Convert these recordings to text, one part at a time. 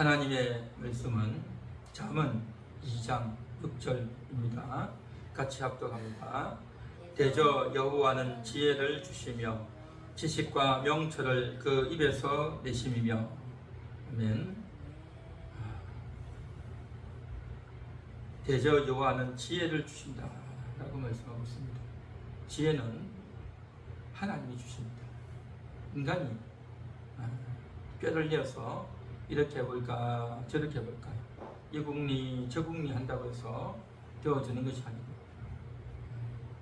하나님의 말씀은 잠언 2장 6절입니다. 같이 합독합니다. 대저 여호와는 지혜를 주시며 지식과 명철을 그 입에서 내심이며. 아멘. 대저 여호와는 지혜를 주신다 라고 말씀하고 있습니다. 지혜는 하나님이 주십니다. 인간이 꾀를 내어서 이렇게 해볼까 저렇게 해볼까 이국리 저국리 한다고 해서 되어지는 것이 아니고,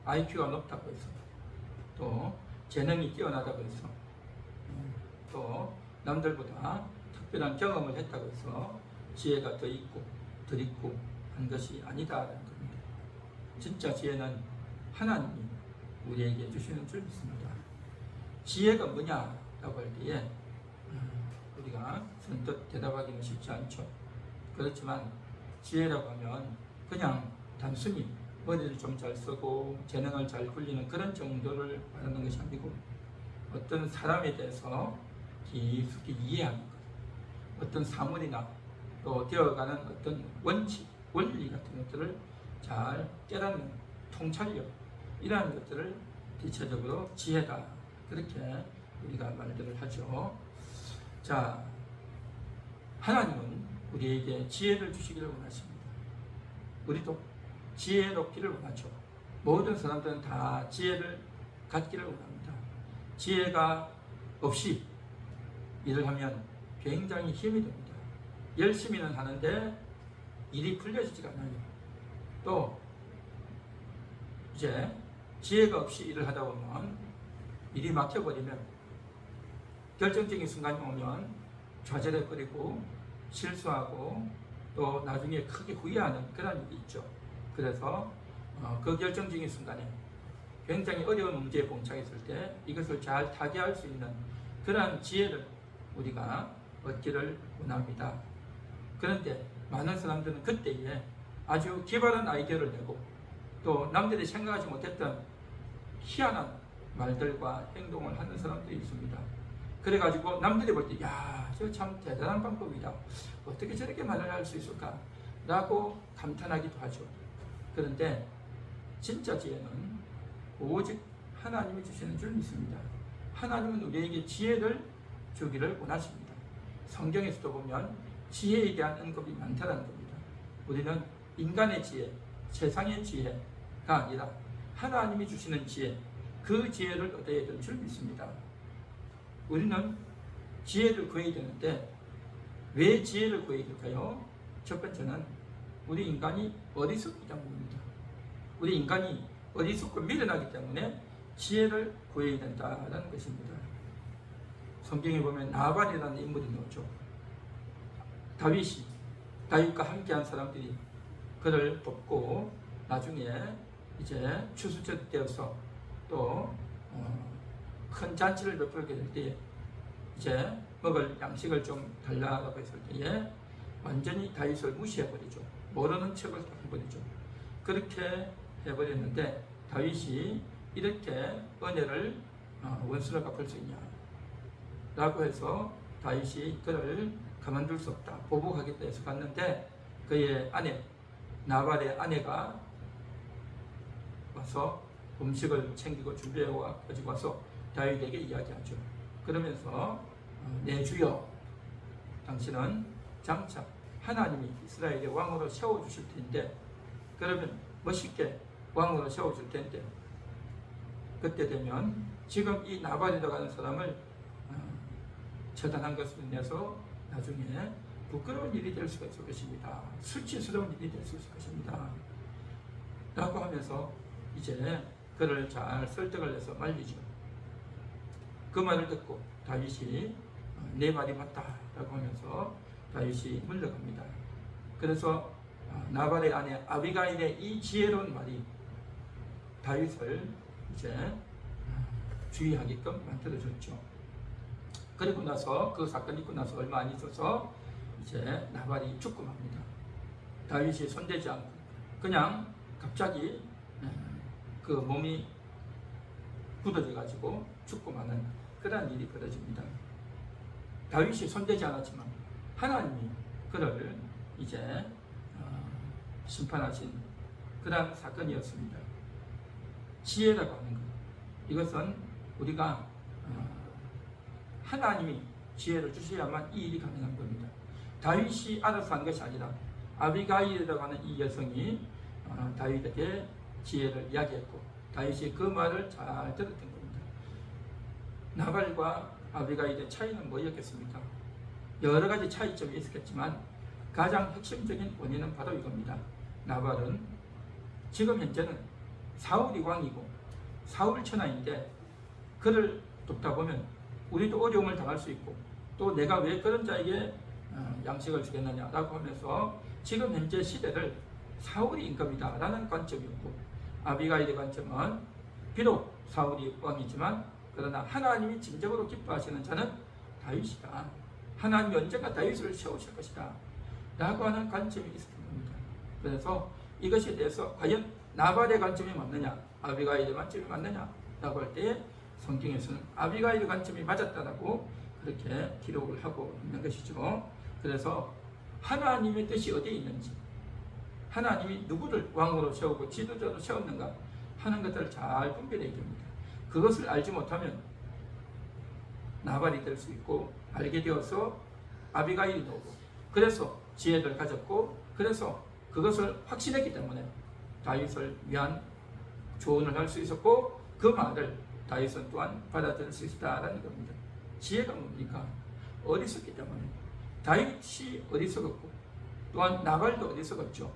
IQ가 높다고 해서, 또 재능이 뛰어나다고 해서, 또 남들보다 특별한 경험을 했다고 해서 지혜가 더 있고 덜 있고 한 것이 아니다라는 겁니다. 진짜 지혜는 하나님이 우리에게 주시는 줄 믿습니다. 지혜가 뭐냐라고 할 때에 우리가 선뜻 대답하기는 쉽지 않죠. 그렇지만 지혜라고 하면 그냥 단순히 머리를 좀 잘 쓰고 재능을 잘 굴리는 그런 정도를 말하는 것이 아니고, 어떤 사람에 대해서 깊숙이 이해하는 것, 어떤 사물이나 또 되어가는 어떤 원칙, 원리 같은 것들을 잘 깨닫는 통찰력, 이러한 것들을 대체적으로 지혜다, 그렇게 우리가 말들을 하죠. 자, 하나님은 우리에게 지혜를 주시기를 원하십니다. 우리도 지혜롭기를 원하죠. 모든 사람들은 다 지혜를 갖기를 원합니다. 지혜가 없이 일을 하면 굉장히 힘이 듭니다. 열심히는 하는데 일이 풀려지지가 않아요. 또 이제 지혜가 없이 일을 하다 보면 일이 막혀버리면, 결정적인 순간이 오면 좌절해버리고 실수하고 또 나중에 크게 후회하는 그런 일이 있죠. 그래서 그 결정적인 순간에 굉장히 어려운 문제에 봉착했을 때 이것을 잘 타개할 수 있는 그러한 지혜를 우리가 얻기를 원합니다. 그런데 많은 사람들은 그때에 아주 기발한 아이디어를 내고 또 남들이 생각하지 못했던 희한한 말들과 행동을 하는 사람들이 있습니다. 그래가지고 남들이 볼 때, 야, 저 참 대단한 방법이다, 어떻게 저렇게 말을 할 수 있을까 라고 감탄하기도 하죠. 그런데 진짜 지혜는 오직 하나님이 주시는 줄 믿습니다. 하나님은 우리에게 지혜를 주기를 원하십니다. 성경에서도 보면 지혜에 대한 언급이 많다는 겁니다. 우리는 인간의 지혜, 세상의 지혜가 아니라 하나님이 주시는 지혜, 그 지혜를 얻어야 될 줄 믿습니다. 우리는 지혜를 구해야 되는데 왜 지혜를 구해야 될까요? 첫 번째는 우리 인간이 어리석기 때문입니다. 우리 인간이 어리석고 미련하기 때문에 지혜를 구해야 된다는 것입니다. 성경에 보면 나발이라는 인물이 나오죠. 다윗과 함께한 사람들이 그를 돕고 나중에 이제 추수철이 되어서 또 큰 잔치를 베풀게 될 때에 이제 먹을 양식을 좀 달라고 했을 때에 완전히 다윗을 무시해버리죠. 모르는 척을 해버리죠. 그렇게 해버렸는데 다윗이 이렇게 은혜를 원수를 갚을 수 있냐 라고 해서 다윗이 그를 가만둘 수 없다, 보복하겠다 해서 갔는데 그의 아내, 나발의 아내가 와서 음식을 챙기고 준비해 가지고 와서 다윗에게 이야기하죠. 그러면서 내 주여, 당신은 장차 하나님이 이스라엘의 왕으로 세워주실 텐데, 그러면 멋있게 왕으로 세워줄 텐데 그때 되면 지금 이 나발이라고 하는 사람을 처단한 것으로 인해서 나중에 부끄러운 일이 될 수가 있을 것입니다. 수치스러운 일이 될 수 있을 것입니다 라고 하면서 이제 그를 잘 설득을 해서 말리죠. 그 말을 듣고 다윗이 내 말이 맞다 라고 하면서 다윗이 물러갑니다. 그래서 나발의 아내 아비가일의 이 지혜로운 말이 다윗을 이제 주의하게끔 만들어줬죠. 그리고 나서 그 사건이 있고 나서 얼마 안 있어서 이제 나발이 죽고 맙니다. 다윗이 손대지 않고 그냥 갑자기 그 몸이 굳어져 가지고 죽고 마는 그런 일이 벌어집니다. 다윗이 손대지 않았지만 하나님이 그를 이제 심판하신 그러한 사건이었습니다. 지혜라고 하는 것, 이것은 우리가 하나님이 지혜를 주셔야만 이 일이 가능한 겁니다. 다윗이 알아서 한 것이 아니라 아비가일이라고 하는 이 여성이 다윗에게 지혜를 이야기했고, 다윗이 그 말을 잘 들었던 겁니다. 나발과 아비가일의 차이는 뭐였겠습니까? 여러 가지 차이점이 있었겠지만 가장 핵심적인 원인은 바로 이겁니다. 나발은 지금 현재는 사울이 왕이고 사울 천하인데, 그를 돕다 보면 우리도 어려움을 당할 수 있고, 또 내가 왜 그런 자에게 양식을 주겠느냐라고 하면서 지금 현재 시대를 사울이 임금이다라는 관점이었고, 아비가일의 관점은 비록 사울이 왕이지만 그러나 하나님이 진정으로 기뻐하시는 자는 다윗이다, 하나님이 언젠가 다윗을 세우실 것이다 라고 하는 관점이 있었던 겁니다. 그래서 이것에 대해서 과연 나발의 관점이 맞느냐, 아비가일의 관점이 맞느냐 라고 할 때 성경에서는 아비가일의 관점이 맞았다라고 그렇게 기록을 하고 있는 것이죠. 그래서 하나님의 뜻이 어디에 있는지, 하나님이 누구를 왕으로 세우고 지도자로 세웠는가 하는 것들을 잘 분별해야 됩니다. 그것을 알지 못하면 나발이 될 수 있고, 알게 되어서 아비가일이 나오고, 그래서 지혜를 가졌고, 그래서 그것을 확신했기 때문에 다윗을 위한 조언을 할 수 있었고, 그 말을 다윗은 또한 받아들일 수 있다라는 겁니다. 지혜가 뭡니까? 어리석기 때문에. 다윗이 어리석었고 또한 나발도 어리석었죠.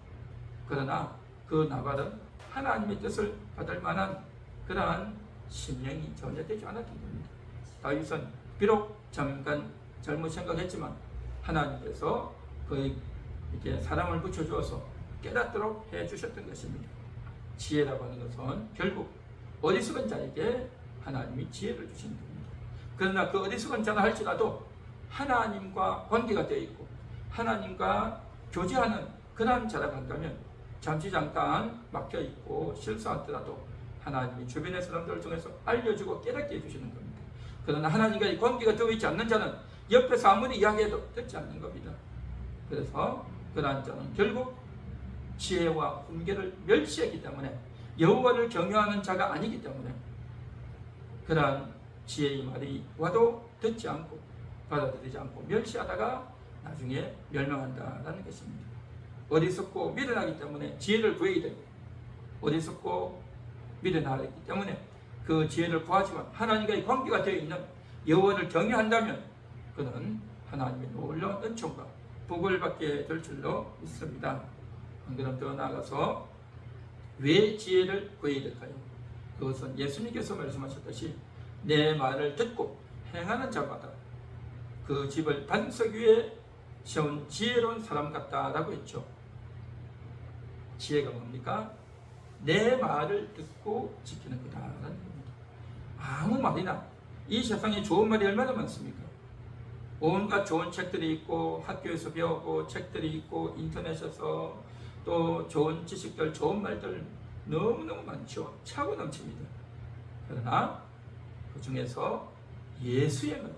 그러나 그 나발은 하나님의 뜻을 받을 만한 그러한 심령이 전혀 되지 않았던 겁니다. 다윗은 비록 잠깐 잘못 생각했지만 하나님께서 이렇게 사람을 붙여주어서 깨닫도록 해주셨던 것입니다. 지혜라고 하는 것은 결국 어리석은 자에게 하나님이 지혜를 주시는 겁니다. 그러나 그 어리석은 자가 할지라도 하나님과 관계가 되어 있고 하나님과 교제하는 그러한 자라고 한다면 잠시 잠깐 막혀 있고 실수하더라도 하나님이 주변의 사람들을 통해서 알려주고 깨닫게 해주시는 겁니다. 그러나 하나님과 이 관계가 되어 있지 않는 자는 옆에서 아무리 이야기해도 듣지 않는 겁니다. 그래서 그러한 자는 결국 지혜와 훈계를 멸시했기 때문에, 여호와를 경외하는 자가 아니기 때문에 그러한 지혜의 말이 와도 듣지 않고 받아들이지 않고 멸시하다가 나중에 멸망한다라는 것입니다. 어리석고 미련하기 때문에 지혜를 구해야 되고, 어리석고 미련하기 때문에 그 지혜를 구하지만 하나님과의 관계가 되어 있는 여호와를 경외한다면 그는 하나님의 놀라운 은총과 복을 받게 될 줄로 믿습니다. 한 걸음 더 나아가서 왜 지혜를 구해야 될까요? 그것은 예수님께서 말씀하셨듯이 내 말을 듣고 행하는 자마다 그 집을 반석 위에 세운 지혜로운 사람 같다라고 했죠. 지혜가 뭡니까? 내 말을 듣고 지키는 거다라는 겁니다. 아무 말이나, 이 세상에 좋은 말이 얼마나 많습니까? 온갖 좋은 책들이 있고 학교에서 배우고 책들이 있고 인터넷에서 또 좋은 지식들, 좋은 말들 너무너무 많죠. 차고 넘칩니다. 그러나 그 중에서 예수의 말,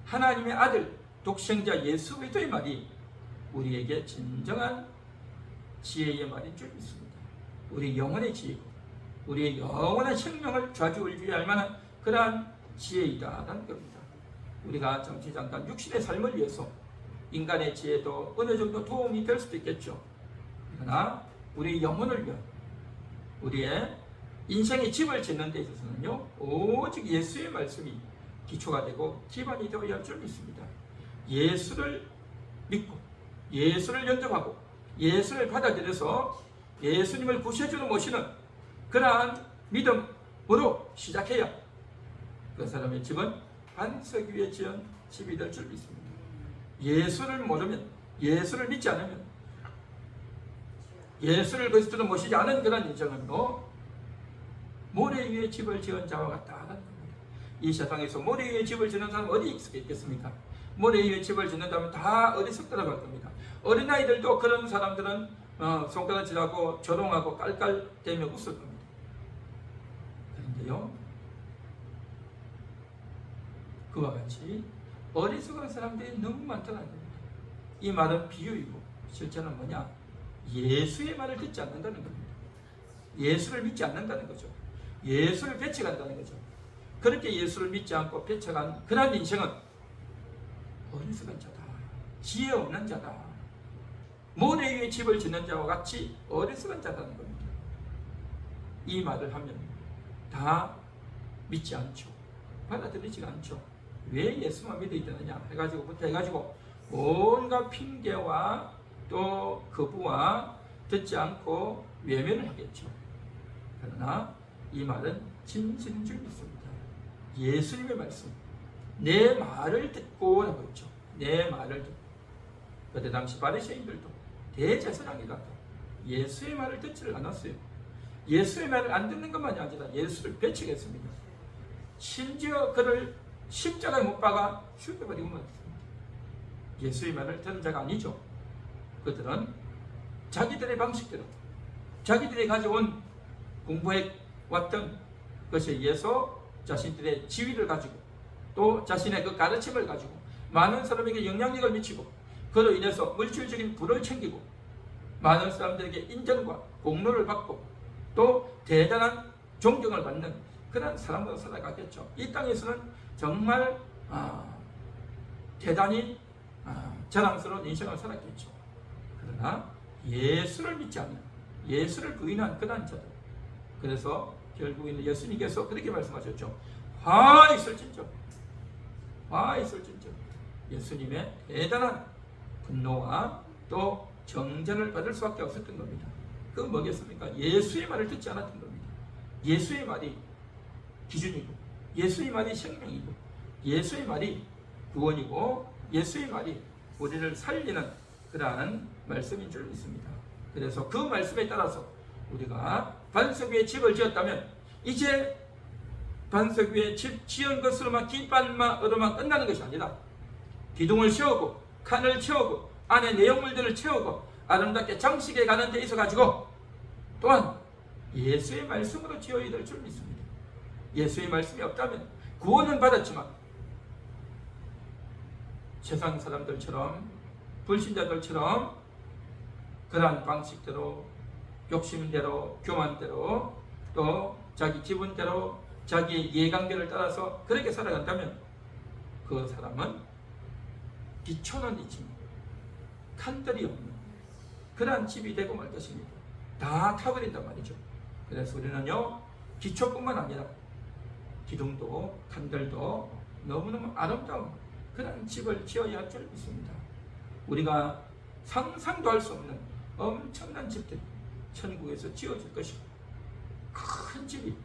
하나님의 아들 독생자 예수 그리스도의 말이 우리에게 진정한 지혜의 말인 줄 믿습니다. 우리 영혼의 지혜고 우리의 영원한 생명을 좌지우지할 만한 그러한 지혜이다라는 겁니다. 우리가 잠시 잠깐 육신의 삶을 위해서 인간의 지혜도 어느 정도 도움이 될 수도 있겠죠. 그러나 우리 영혼을 위한, 우리의 인생의 집을 짓는 데 있어서는요, 오직 예수의 말씀이 기초가 되고 기반이 되어야 할 줄 믿습니다. 예수를 믿고 예수를 영접하고 예수를 받아들여서 예수님을 구세주로 모시는 그러한 믿음으로 시작해야 그 사람의 집은 반석 위에 지은 집이 될 줄 믿습니다. 예수를 모르면, 예수를 믿지 않으면, 예수를 그리스도로 모시지 않은 그런 인생은 모래 위에 집을 지은 자와 같다는 겁니다. 이 세상에서 모래 위에 집을 짓는 사람 어디 있겠습니까? 모래 위에 집을 짓는다면 다 어리석더라고 할 겁니다. 어린아이들도 그런 사람들은 손가락질하고 조롱하고 깔깔대며 웃을 겁니다. 그런데요, 그와 같이 어리석은 사람들이 너무 많다는 겁니다. 이 말은 비유이고 실제는 뭐냐? 예수의 말을 듣지 않는다는 겁니다. 예수를 믿지 않는다는 거죠. 예수를 배척한다는 거죠. 그렇게 예수를 믿지 않고 배척한 그런 인생은 어리석은 자다, 지혜 없는 자다, 모래 위에 집을 짓는 자와 같이 어리석은 자라는 겁니다. 이 말을 하면 다 믿지 않죠. 받아들이지가 않죠. 왜 예수만 믿어야 되느냐 해가지고 온갖 핑계와 또 거부와 듣지 않고 외면을 하겠죠. 그러나 이 말은 진실인 줄 믿습니다. 예수님의 말씀, 내 말을 듣고 라고 했죠. 내 말을 듣고. 그때 당시 바리새인들도 대제사장이라도 예수의 말을 듣지를 않았어요. 예수의 말을 안 듣는 것만이 아니라 예수를 배척했습니다. 심지어 그를 십자가에 못 박아 죽여버리고 말았습니다. 예수의 말을 들은 자가 아니죠. 그들은 자기들의 방식대로 자기들이 가져온 공부해 왔던 것에 의해서 자신들의 지위를 가지고 또 자신의 그 가르침을 가지고 많은 사람에게 영향력을 미치고 그로 인해서 물질적인 부를 챙기고 많은 사람들에게 인정과 공로를 받고 또 대단한 존경을 받는 그런 사람으로 살아가겠죠. 이 땅에서는 정말 대단히 자랑스러운 인생을 살았겠죠. 그러나 예수를 믿지 않는, 예수를 부인한 그런 자들, 그래서 결국에는 예수님께서 그렇게 말씀하셨죠. 화 있을진저, 화 있을진저. 예수님의 대단한 분노와 또 정죄를 받을 수밖에 없었던 겁니다. 그건 뭐겠습니까? 예수의 말을 듣지 않았던 겁니다. 예수의 말이 기준이고 예수의 말이 생명이고 예수의 말이 구원이고 예수의 말이 우리를 살리는 그러한 말씀인 줄 믿습니다. 그래서 그 말씀에 따라서 우리가 반석 위에 집을 지었다면 이제 반석 위에 집 지은 것으로만 깃발만으로만 끝나는 것이 아니라 기둥을 세우고 칸을 채우고 안에 내용물들을 채우고 아름답게 장식해 가는 데 있어 가지고 또한 예수의 말씀으로 지어야 될 줄 믿습니다. 예수의 말씀이 없다면 구원은 받았지만 세상 사람들처럼 불신자들처럼 그러한 방식대로 욕심대로 교만대로 또 자기 기분대로 자기의 예감대를 따라서 그렇게 살아간다면 그 사람은 기초는 있지만 칸들이 없는 그러한 집이 되고 말 것입니다. 다 타버린단 말이죠. 그래서 우리는요 기초뿐만 아니라 기둥도 칸들도 너무너무 아름다운 그런 집을 지어야 할 줄 믿습니다. 우리가 상상도 할 수 없는 엄청난 집들이 천국에서 지어질 것이고 큰 집이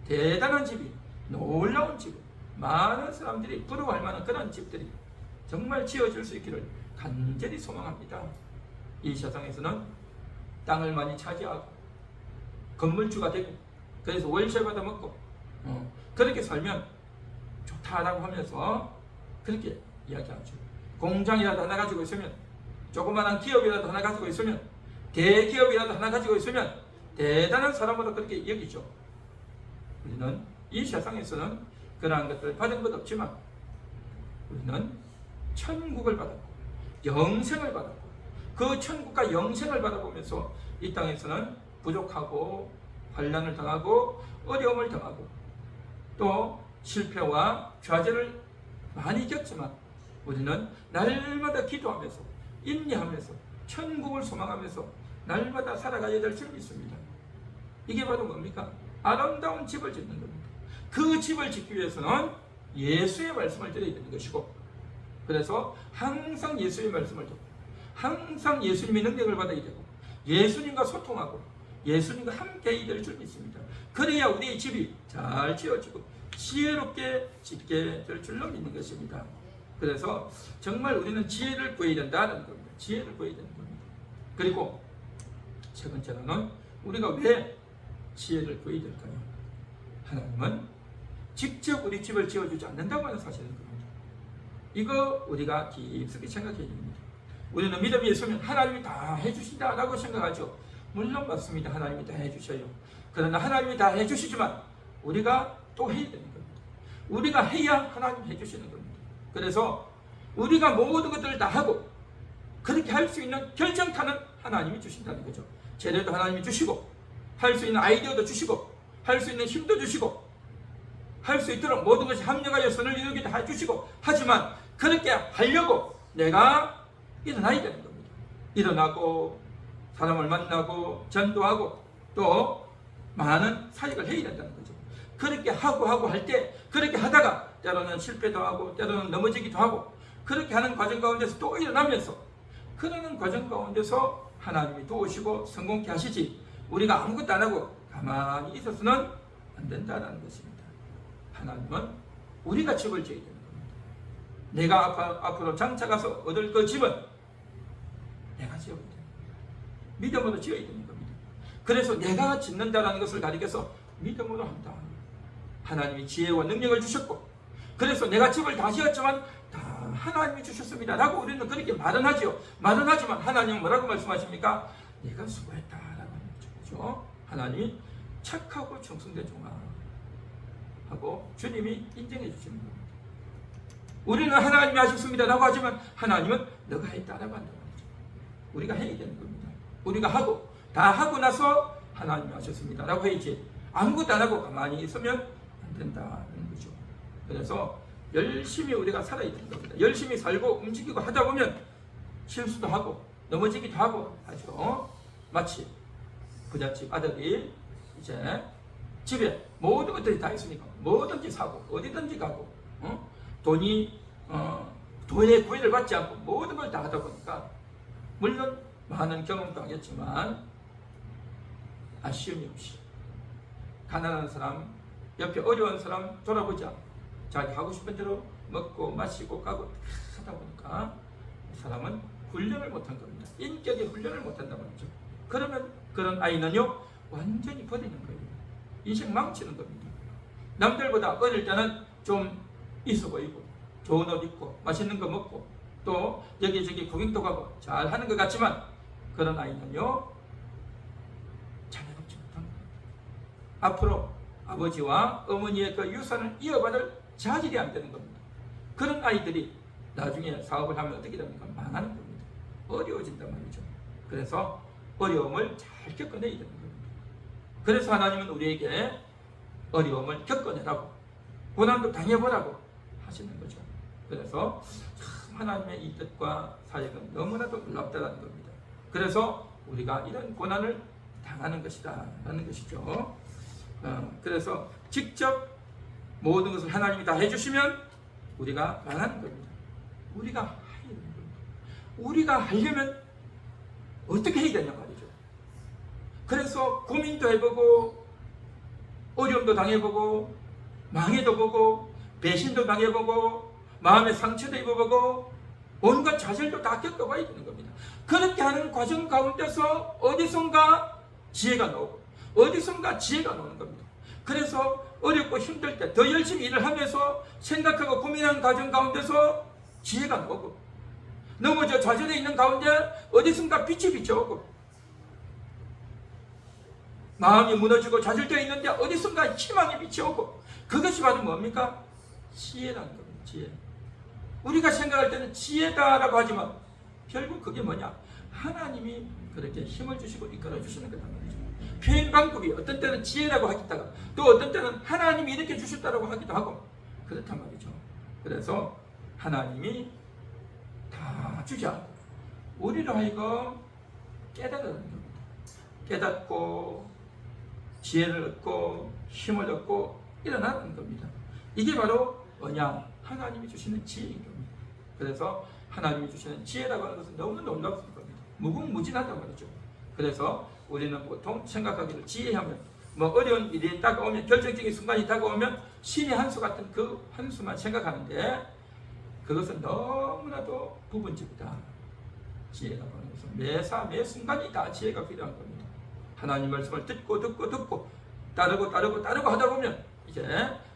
대단한 집이 놀라운 집이 많은 사람들이 부러워할 만한 그런 집들이 정말 지어질 수 있기를 간절히 소망합니다. 이 세상에서는 땅을 많이 차지하고 건물주가 되고 그래서 월세 받아 먹고 그렇게 살면 좋다라고 하면서 그렇게 이야기하죠. 공장이라도 하나 가지고 있으면 조그마한 기업이라도 하나 가지고 있으면 대기업이라도 하나 가지고 있으면 대단한 사람으로 그렇게 여기죠. 우리는 이 세상에서는 그러한 것들을 받은 것 없지만 우리는 천국을 받았고 영생을 받았고 그 천국과 영생을 받아보면서 이 땅에서는 부족하고 환난을 당하고 어려움을 당하고 또 실패와 좌절을 많이 겪지만 우리는 날마다 기도하면서 인내하면서 천국을 소망하면서 날마다 살아가야 될 줄 믿습니다. 이게 바로 뭡니까? 아름다운 집을 짓는 겁니다. 그 집을 짓기 위해서는 예수의 말씀을 들어야 되는 것이고 그래서 항상 예수의 말씀을 듣고 항상 예수님의 능력을 받아야 되고 예수님과 소통하고 예수님과 함께 해야 될 줄 믿습니다. 그래야 우리의 집이 잘 지어지고 지혜롭게 짓게 될 줄로 믿는 것입니다. 그래서 정말 우리는 지혜를 구해야 된다는 겁니다. 지혜를 구해야 되는 겁니다. 그리고 세 번째로는 우리가 왜 지혜를 구해야 될까요? 하나님은 직접 우리 집을 지어주지 않는다고 하는 사실인 겁니다. 이거 우리가 깊숙이 생각해야 됩니다. 우리는 믿음이 있으면 하나님이 다 해주신다라고 생각하죠. 물론 맞습니다. 하나님이 다 해주셔요. 그러나 하나님이 다 해주시지만 우리가 또 해야 되는 겁니다. 우리가 해야 하나님 해주시는 겁니다. 그래서 우리가 모든 것들을 다 하고 그렇게 할 수 있는 결정타는 하나님이 주신다는 거죠. 재료도 하나님이 주시고, 할 수 있는 아이디어도 주시고, 할 수 있는 힘도 주시고, 할 수 있도록 모든 것이 합력하여 선을 이루게 다 해주시고, 하지만 그렇게 하려고 내가 일어나야 되는 겁니다. 일어나고 사람을 만나고 전도하고 또 많은 사역을 해야 된다는 거죠. 그렇게 하고 할 때, 그렇게 하다가 때로는 실패도 하고 때로는 넘어지기도 하고, 그렇게 하는 과정 가운데서 또 일어나면서, 그러는 과정 가운데서 하나님이 도우시고 성공케 하시지, 우리가 아무것도 안 하고 가만히 있어서는 안 된다는 것입니다. 하나님은 우리가 집을 지어야 되는 겁니다. 내가 앞으로 장차 가서 얻을 그 집은 내가 지어야 됩니다. 믿음으로 지어야 되는 겁니다. 그래서 내가 짓는다라는 것을 가리켜서 믿음으로 한다. 하나님이 지혜와 능력을 주셨고, 그래서 내가 집을 다 지었지만 다 하나님이 주셨습니다 라고 우리는 그렇게 말은 하죠. 말은 하지만 하나님은 뭐라고 말씀하십니까? 내가 수고했다라고 하는 거죠. 하나님이 착하고 충성된 종아 하고 주님이 인정해 주시는 겁니다. 우리는 하나님이 하셨습니다 라고 하지만 하나님은 너가 했다라고 한다는 거죠. 우리가 해야 되는 겁니다. 우리가 하고 다 하고 나서 하나님이 하셨습니다 라고 해야지, 아무것도 안 하고 가만히 있으면 안 된다는 거죠. 그래서 열심히 우리가 살아야 되는 겁니다. 열심히 살고 움직이고 하다 보면 실수도 하고 넘어지기도 하고 하죠. 마치 부잣집 아들이 이제 집에 모든 것들이 다 있으니까 뭐든지 사고 어디든지 가고, 돈의 구애를 받지 않고 모든 걸 다 하다 보니까, 물론 많은 경험도 하겠지만 아쉬움이 없이 가난한 사람, 옆에 어려운 사람 돌아보지 않고 자기 하고 싶은 대로 먹고 마시고 가고 하다 보니까 이 사람은 훈련을 못한 겁니다. 인격의 훈련을 못한단 말이죠. 그러면 그런 아이는요 완전히 버리는 거예요. 인생 망치는 겁니다. 남들보다 어릴 때는 좀 있어 보이고 좋은 옷 입고 맛있는 거 먹고 또 여기저기 구경도 가고 잘 하는 것 같지만, 그런 아이는요 자녀롭지 못한 겁니다. 앞으로 아버지와 어머니의 그 유산을 이어받을 자질이 안 되는 겁니다. 그런 아이들이 나중에 사업을 하면 어떻게 됩니까? 망하는 겁니다. 어려워진단 말이죠. 그래서 어려움을 잘 겪어내야 되는 겁니다. 그래서 하나님은 우리에게 어려움을 겪어내라고, 고난도 당해보라고 하시는 거죠. 그래서 참 하나님의 이 뜻과 사역은 너무나도 놀랍다는 겁니다. 그래서 우리가 이런 고난을 당하는 것이다 라는 것이죠. 그래서 직접 모든 것을 하나님이 다 해주시면 우리가 말하는 겁니다. 우리가 해야 되는 겁니다. 우리가 하려면 어떻게 해야 되냐 말이죠. 그래서 고민도 해보고 어려움도 당해보고 망해도 보고 배신도 당해보고 마음의 상처도 입어보고 온갖 좌절도 다 겪어봐야 되는 겁니다. 그렇게 하는 과정 가운데서 어디선가 지혜가 나오고 어디선가 지혜가 나오는 겁니다. 그래서 어렵고 힘들 때 더 열심히 일을 하면서 생각하고 고민하는 과정 가운데서 지혜가 나오고, 넘어져 좌절해 있는 가운데 어디선가 빛이 비쳐오고, 마음이 무너지고 좌절되어 있는데 어디선가 희망이 비쳐오고, 그것이 바로 뭡니까? 지혜라는 겁니다. 지혜. 우리가 생각할 때는 지혜다라고 하지만 결국 그게 뭐냐? 하나님이 그렇게 힘을 주시고 이끌어 주시는 거란 말이죠. 표현 방법이 어떤 때는 지혜라고 하겠다가 또 어떤 때는 하나님이 이렇게 주셨다라고 하기도 하고 그렇단 말이죠. 그래서 하나님이 다 주지 않고 우리로 하여금 깨달으는 겁니다. 깨닫고 지혜를 얻고 힘을 얻고 일어나는 겁니다. 이게 바로 뭐냐? 하나님이 주시는 지혜인 겁니다. 그래서 하나님이 주시는 지혜라고 하는 것은 너무 놀랍습니다. 무궁무진하단 말이죠. 그래서 우리는 보통 생각하기를 지혜하면 뭐 어려운 일이 다가오면, 결정적인 순간이 다가오면 신의 한 수 같은 그 한 수만 생각하는데, 그것은 너무나도 부분적이다. 지혜라고 하는 것은 매사 매 순간이 다 지혜가 필요한 겁니다. 하나님 말씀을 듣고 따르고 하다 보면 이제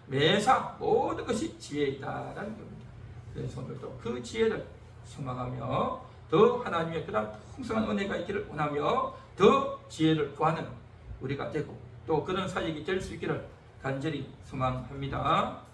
매사 모든 것이 지혜이다라는 겁니다. 그래서 오늘도 그 지혜를 소망하며 더 하나님의 그런 풍성한 은혜가 있기를 원하며 더 지혜를 구하는 우리가 되고 또 그런 사역이 될 수 있기를 간절히 소망합니다.